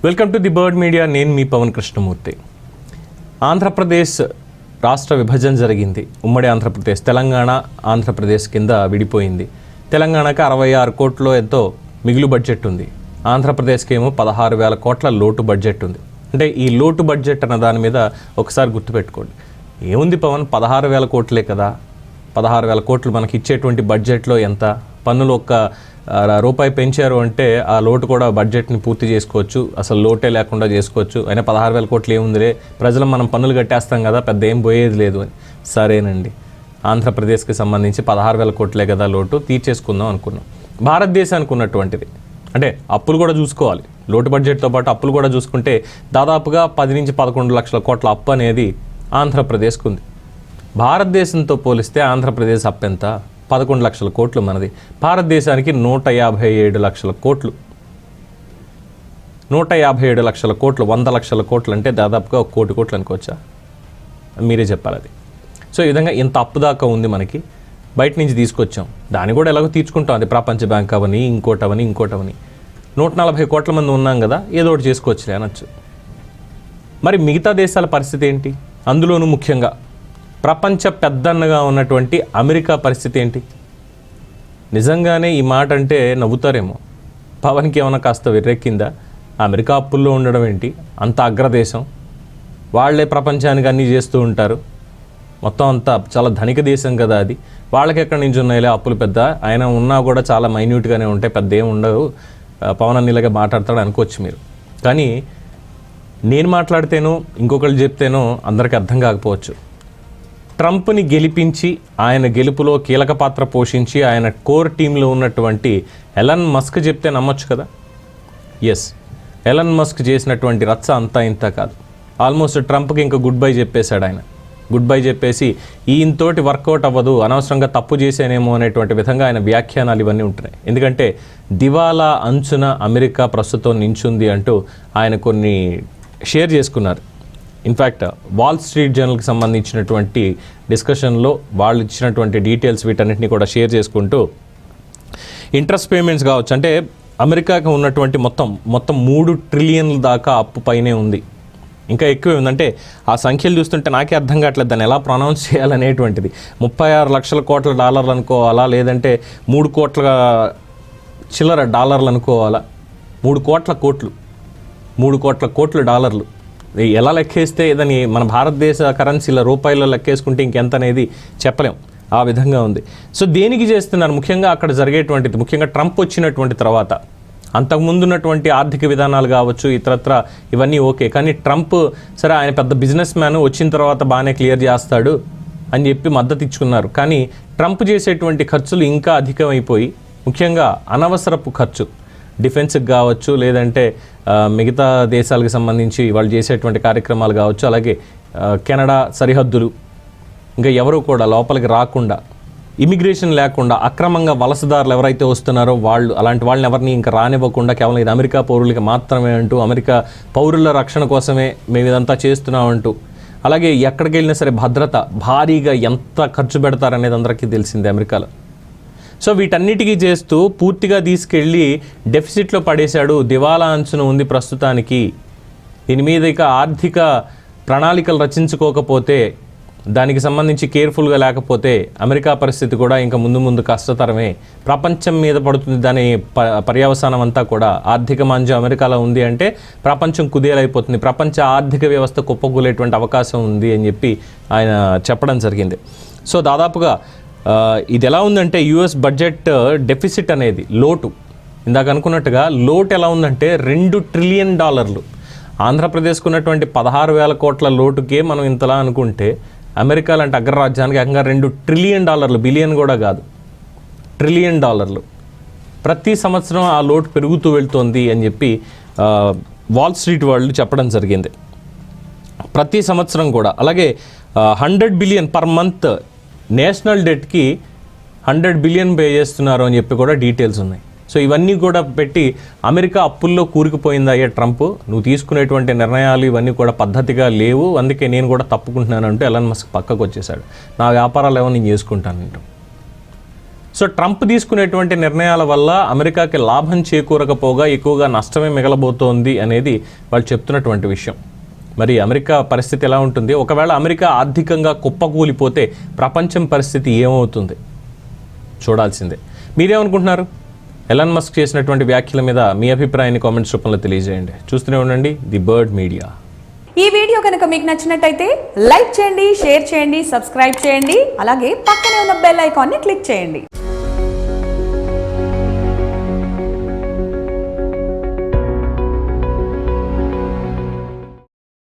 Welcome to the bird media. నేను మీ పవన్ కృష్ణమూర్తి. ఆంధ్రప్రదేశ్ రాష్ట్ర విభజన జరిగింది. ఉమ్మడి ఆంధ్రప్రదేశ్, తెలంగాణ ఆంధ్రప్రదేశ్ కింద విడిపోయింది. తెలంగాణకి 66 కోట్లు ఎంతో మిగులు బడ్జెట్ ఉంది. ఆంధ్రప్రదేశ్కి ఏమో 16,000 కోట్ల లోటు బడ్జెట్ ఉంది. అంటే ఈ లోటు బడ్జెట్ అన్న దాని మీద ఒకసారి గుర్తుపెట్టుకోండి. ఏముంది పవన్, 16,000 కోట్లే కదా. 16,000 కోట్లు మనకి ఇచ్చేటువంటి బడ్జెట్లో ఎంత? పన్నులు ఒక్క రూపాయి పెంచారు అంటే ఆ లోటు కూడా బడ్జెట్ని పూర్తి చేసుకోవచ్చు, అసలు లోటే లేకుండా చేసుకోవచ్చు. అయినా 16,000 కోట్లు ఏముందిలే, ప్రజలు మనం పన్నులు కట్టేస్తాం కదా, పెద్ద ఏం పోయేది లేదు అని. సరేనండి, ఆంధ్రప్రదేశ్కి సంబంధించి 16,000 కోట్లే కదా లోటు, తీర్చేసుకుందాం అనుకున్నాం. భారతదేశానికి ఉన్నటువంటిది అంటే అప్పులు కూడా చూసుకోవాలి. లోటు బడ్జెట్తో పాటు అప్పులు కూడా చూసుకుంటే దాదాపుగా 10 నుంచి 11 లక్షల కోట్ల అప్పు అనేది ఆంధ్రప్రదేశ్కి ఉంది. భారతదేశంతో పోలిస్తే ఆంధ్రప్రదేశ్ అప్పు ఎంత? 11 లక్షల కోట్లు మనది. భారతదేశానికి 157 లక్షల కోట్లు. 157 లక్షల కోట్లు, 100 లక్షల కోట్లు అంటే దాదాపుగా 1 కోటి కోట్లు అనుకోవచ్చా? మీరే చెప్పాలి అది. సో ఈ విధంగా ఇంత అప్పు దాకా ఉంది మనకి. బయట నుంచి తీసుకొచ్చాం, దాన్ని కూడా ఎలాగో తీర్చుకుంటాం. అది ప్రపంచ బ్యాంక్ అవని, ఇంకోటవని 140 కోట్ల మంది ఉన్నాం కదా, ఏదో ఒకటి చేసుకోవచ్చులే అనొచ్చు. మరి మిగతా దేశాల పరిస్థితి ఏంటి? అందులోనూ ముఖ్యంగా ప్రపంచ పెద్దన్నగా ఉన్నటువంటి అమెరికా పరిస్థితి ఏంటి? నిజంగానే ఈ మాట అంటే నవ్వుతారేమో. పవన్కి ఏమైనా కాస్త వెర్రెక్కిందా? అమెరికా అప్పుల్లో ఉండడం ఏంటి? అంత అగ్రదేశం, వాళ్లే ప్రపంచానికి అన్నీ చేస్తూ ఉంటారు. మొత్తం అంతా చాలా ధనిక దేశం కదా అది. వాళ్ళకి ఎక్కడి నుంచి ఉన్నాయిలే అప్పులు పెద్ద, ఆయన ఉన్నా కూడా చాలా మైన్యూట్గానే ఉంటాయి, పెద్ద ఏమి ఉండవు. పవన్ అన్నిలాగా మాట్లాడతాడు అనుకోవచ్చు మీరు. కానీ నేను మాట్లాడితేనో ఇంకొకళ్ళు చెప్తేనో అందరికీ అర్థం కాకపోవచ్చు. ట్రంప్ని గెలిపించి ఆయన గెలుపులో కీలక పాత్ర పోషించి ఆయన కోర్ టీంలో ఉన్నటువంటి ఎలన్ మస్క్ చెప్తే నమ్మొచ్చు కదా. ఎస్, ఎలన్ మస్క్ చేసినటువంటి రచ్చ అంతా ఇంత కాదు. ఆల్మోస్ట్ ట్రంప్కి ఇంకా గుడ్ బై చెప్పేశాడు ఆయన. గుడ్ బై చెప్పేసి ఈయనతోటి వర్కౌట్ అవ్వదు, అనవసరంగా తప్పు చేసేనేమో అనేటువంటి విధంగా ఆయన వ్యాఖ్యానాలు ఇవన్నీ ఉంటున్నాయి. ఎందుకంటే దివాలా అంచున అమెరికా ప్రస్తుతం నించుంది అంటూ ఆయన కొన్ని షేర్ చేసుకున్నారు. ఇన్ఫ్యాక్ట్ వాల్ స్ట్రీట్ జర్నల్కి సంబంధించినటువంటి డిస్కషన్లో వాళ్ళు ఇచ్చినటువంటి డీటెయిల్స్ వీటన్నిటిని కూడా షేర్ చేసుకుంటూ ఇంట్రెస్ట్ పేమెంట్స్ కావచ్చు, అంటే అమెరికాకి ఉన్నటువంటి మొత్తం 3 ట్రిలియన్ల దాకా అప్పు పైనే ఉంది. ఇంకా ఎక్కువే ఉందంటే ఆ సంఖ్యలు చూస్తుంటే నాకే అర్థం కావట్లేదు దాన్ని ఎలా ప్రొనౌన్స్ చేయాలనేటువంటిది. 36 లక్షల కోట్ల డాలర్లు అనుకోవాలా, లేదంటే 3 కోట్ల చిల్లర డాలర్లు అనుకోవాలా? 3 కోట్ల కోట్లు డాలర్లు ఎలా లెక్కేస్తే దాన్ని మన భారతదేశ కరెన్సీల రూపాయల్లో లెక్కేసుకుంటే ఇంకెంత అనేది చెప్పలేం, ఆ విధంగా ఉంది. సో దేనికి చేస్తున్నారు? ముఖ్యంగా అక్కడ జరిగేటువంటిది, ముఖ్యంగా ట్రంప్ వచ్చినటువంటి తర్వాత అంతకుముందు ఉన్నటువంటి ఆర్థిక విధానాలు కావచ్చు, ఇతరత్ర ఇవన్నీ ఓకే. కానీ ట్రంప్ సరే ఆయన పెద్ద బిజినెస్ మ్యాన్, వచ్చిన తర్వాత బాగానే క్లియర్ చేస్తాడు అని చెప్పి మద్దతు ఇచ్చుకున్నారు. కానీ ట్రంప్ చేసేటువంటి ఖర్చులు ఇంకా అధికమైపోయి, ముఖ్యంగా అనవసరపు ఖర్చు, డిఫెన్స్కి కావచ్చు, లేదంటే మిగతా దేశాలకు సంబంధించి వాళ్ళు చేసేటువంటి కార్యక్రమాలు కావచ్చు, అలాగే కెనడా సరిహద్దులు, ఇంకా ఎవరు కూడా లోపలికి రాకుండా, ఇమిగ్రేషన్ లేకుండా అక్రమంగా వలసదారులు ఎవరైతే వస్తున్నారో అలాంటి వాళ్ళని ఎవరిని ఇంకా రానివ్వకుండా కేవలం ఇది అమెరికా పౌరులకి మాత్రమే అంటూ, అమెరికా పౌరుల రక్షణ కోసమే మేము ఇదంతా చేస్తున్నామంటూ, అలాగే ఎక్కడికి వెళ్ళినా సరే భద్రత భారీగా ఎంత ఖర్చు పెడతారనేది అందరికీ తెలిసిందే అమెరికాలో. సో వీటన్నిటికీ చేస్తూ పూర్తిగా తీసుకెళ్ళి డెఫిసిట్లో పడేశాడు. దివాలా అంచున ఉంది ప్రస్తుతానికి. దీని మీద ఇక ఆర్థిక ప్రణాళికలు రచించుకోకపోతే, దానికి సంబంధించి కేర్ఫుల్గా లేకపోతే అమెరికా పరిస్థితి కూడా ఇంకా ముందు కష్టతరమే. ప్రపంచం మీద పడుతుంది దాని పర్యవసానం అంతా కూడా. ఆర్థిక మాంద్యం అమెరికాలో ఉంది అంటే ప్రపంచం కుదేలైపోతుంది, ప్రపంచ ఆర్థిక వ్యవస్థ కుప్పకూలేటువంటి అవకాశం ఉంది అని చెప్పి ఆయన చెప్పడం జరిగింది. సో దాదాపుగా ఇది ఎలా ఉందంటే యుఎస్ బడ్జెట్ డెఫిసిట్ అనేది లోటు, ఇందాక అనుకున్నట్టుగా లోటు ఎలా ఉందంటే $2 ట్రిలియన్. ఆంధ్రప్రదేశ్కు ఉన్నటువంటి 16,000 కోట్ల లోటుకే మనం ఇంతలా అనుకుంటే, అమెరికా లాంటి అగ్రరాజ్యానికి ఏకంగా $2 ట్రిలియన్, బిలియన్ కూడా కాదు, $1 ట్రిలియన్. ప్రతి సంవత్సరం ఆ లోటు పెరుగుతూ వెళ్తోంది అని చెప్పి వాల్ స్ట్రీట్ వాళ్ళు చెప్పడం జరిగింది. ప్రతి సంవత్సరం కూడా. అలాగే 100 బిలియన్ పర్ మంత్ నేషనల్ డెట్కి 100 బిలియన్ పే చేస్తున్నారు అని చెప్పి కూడా డీటెయిల్స్ ఉన్నాయి. సో ఇవన్నీ కూడా పెట్టి అమెరికా అప్పుల్లో కూరుకుపోయింది. అయ్యే ట్రంప్, నువ్వు తీసుకునేటువంటి నిర్ణయాలు ఇవన్నీ కూడా పద్ధతిగా లేవు, అందుకే నేను కూడా తప్పుకుంటున్నాను అంటూ ఎలన్ మస్క్ పక్కకు వచ్చేసాడు. నా వ్యాపారాలు ఏమో నేను చేసుకుంటానంటూ. సో ట్రంప్ తీసుకునేటువంటి నిర్ణయాల వల్ల అమెరికాకి లాభం చేకూరకపోగా ఎక్కువగా నష్టమే మిగలబోతోంది అనేది వాళ్ళు చెప్తున్నటువంటి విషయం. మరి అమెరికా పరిస్థితి ఎలా ఉంటుంది? ఒకవేళ అమెరికా ఆర్థికంగా కుప్పకూలిపోతే ప్రపంచం పరిస్థితి ఏమవుతుంది చూడాల్సిందే. మీరేమనుకుంటున్నారు? ఎలాన్ మస్క్ చేసినటువంటి వ్యాఖ్యల మీద మీ అభిప్రాయాన్ని కామెంట్స్ రూపంలో తెలియజేయండి. చూస్తూనే ఉండండి ది బర్డ్ మీడియా. ఈ వీడియో కనుక మీకు నచ్చినట్టయితే లైక్ చేయండి, షేర్ చేయండి, సబ్స్క్రైబ్ చేయండి. అలాగే పక్కనే ఉన్న బెల్ ఐకాన్ని క్లిక్ చేయండి.